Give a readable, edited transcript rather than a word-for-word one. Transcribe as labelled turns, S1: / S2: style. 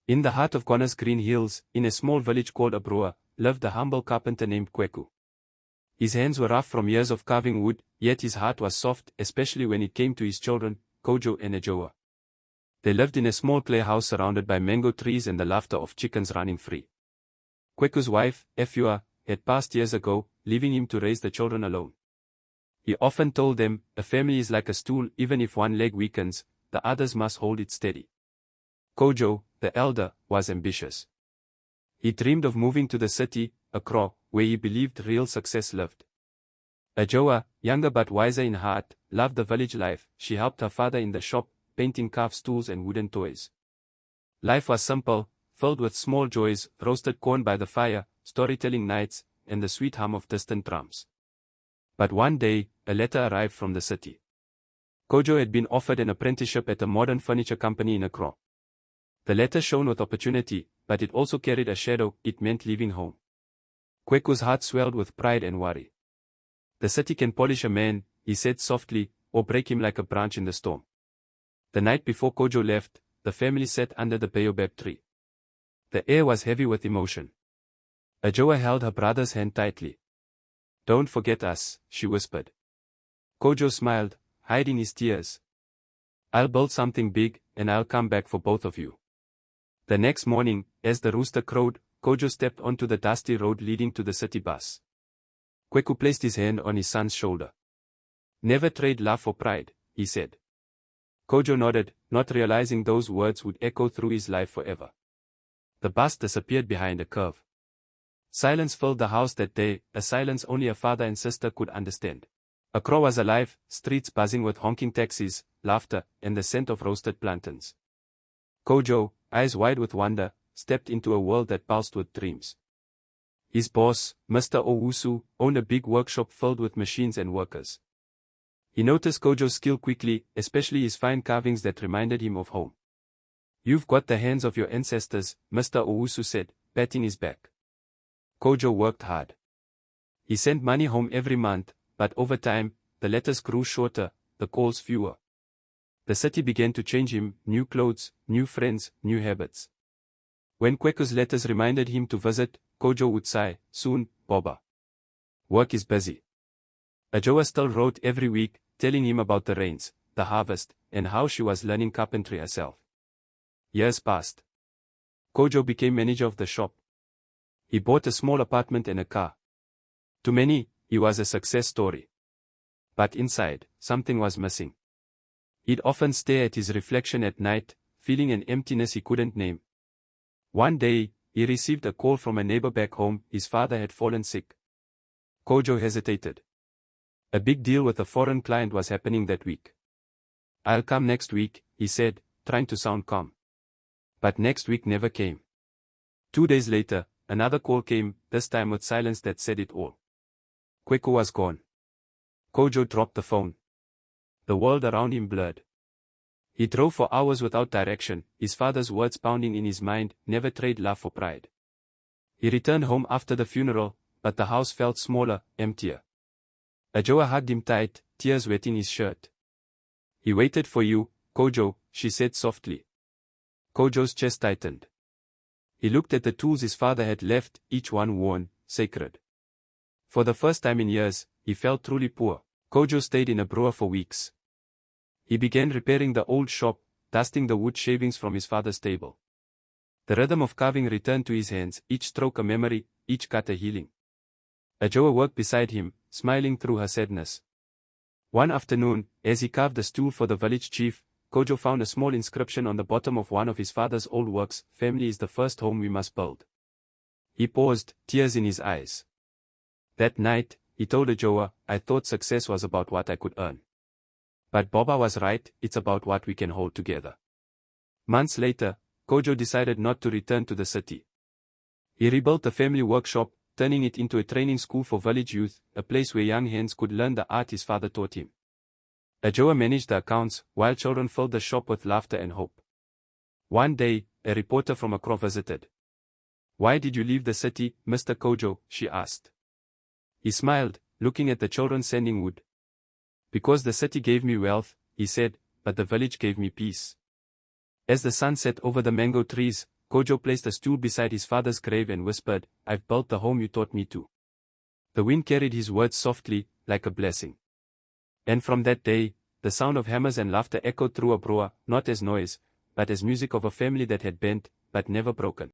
S1: In the heart of Ghana's green hills, in a small village called Accra, lived a humble carpenter named Kojo. His hands were rough from years of carving wood, yet his heart was soft, especially when it came to his children, Kojo and Ajoa. They lived in a small clay house surrounded by mango trees and the laughter of chickens running free. Kojo's wife, Efua, had passed years ago, leaving him to raise the children alone. He often told them, a family is like a stool, even if one leg weakens, the others must hold it steady. Kojo, the elder, was ambitious. He dreamed of moving to the city, Accra, where he believed real success lived. Ajoa, younger but wiser in heart, loved the village life. She helped her father in the shop, painting carved stools and wooden toys. Life was simple, filled with small joys, roasted corn by the fire, storytelling nights, and the sweet hum of distant drums. But one day, a letter arrived from the city. Kojo had been offered an apprenticeship at a modern furniture company in Accra. The letter shone with opportunity, but it also carried a shadow. It meant leaving home. Kojo's heart swelled with pride and worry. The city can polish a man, he said softly, or break him like a branch in the storm. The night before Kojo left, the family sat under the baobab tree. The air was heavy with emotion. Ajoa held her brother's hand tightly. "Don't forget us," she whispered. Kojo smiled, hiding his tears. "I'll build something big, and I'll come back for both of you." The next morning, as the rooster crowed, Kojo stepped onto the dusty road leading to the city bus. Kojo placed his hand on his son's shoulder. "Never trade love for pride," he said. Kojo nodded, not realizing those words would echo through his life forever. The bus disappeared behind a curve. Silence filled the house that day, a silence only a father and sister could understand. Accra was alive, streets buzzing with honking taxis, laughter, and the scent of roasted plantains. Kojo, eyes wide with wonder, stepped into a world that pulsed with dreams. His boss, Mr. Owusu, owned a big workshop filled with machines and workers. He noticed Kojo's skill quickly, especially his fine carvings that reminded him of home. "You've got the hands of your ancestors," Mr. Owusu said, patting his back. Kojo worked hard. He sent money home every month, but over time, the letters grew shorter, the calls fewer. The city began to change him, new clothes, new friends, new habits. When Kojo's letters reminded him to visit, Kojo would sigh, "Soon, Boba. Work is busy." Ajoa still wrote every week, telling him about the rains, the harvest, and how she was learning carpentry herself. Years passed. Kojo became manager of the shop. He bought a small apartment and a car. To many, he was a success story. But inside, something was missing. He'd often stare at his reflection at night, feeling an emptiness he couldn't name. One day, he received a call from a neighbor back home. His father had fallen sick. Kojo hesitated. A big deal with a foreign client was happening that week. "I'll come next week," he said, trying to sound calm. But next week never came. 2 days later, another call came, this time with silence that said it all. Kojo was gone. Kojo dropped the phone. The world around him blurred. He drove for hours without direction, his father's words pounding in his mind, "Never trade love for pride." He returned home after the funeral, but the house felt smaller, emptier. Ajoa hugged him tight, tears wetting his shirt. "He waited for you, Kojo," she said softly. Kojo's chest tightened. He looked at the tools his father had left, each one worn, sacred. For the first time in years, he felt truly poor. Kojo stayed in a brewer for weeks. He began repairing the old shop, dusting the wood shavings from his father's table. The rhythm of carving returned to his hands, each stroke a memory, each cut a healing. Ajoa worked beside him, smiling through her sadness. One afternoon, as he carved a stool for the village chief, Kojo found a small inscription on the bottom of one of his father's old works, "Family is the first home we must build." He paused, tears in his eyes. That night, he told Ajoa, "I thought success was about what I could earn. But Boba was right, it's about what we can hold together." Months later, Kojo decided not to return to the city. He rebuilt the family workshop, turning it into a training school for village youth, a place where young hands could learn the art his father taught him. Ajoa managed the accounts, while children filled the shop with laughter and hope. One day, a reporter from Accra visited. "Why did you leave the city, Mr. Kojo?" she asked. He smiled, looking at the children sending wood. "Because the city gave me wealth," he said, "but the village gave me peace." As the sun set over the mango trees, Kojo placed a stool beside his father's grave and whispered, "I've built the home you taught me to." The wind carried his words softly, like a blessing. And from that day, the sound of hammers and laughter echoed through Abroa, not as noise, but as music of a family that had bent, but never broken.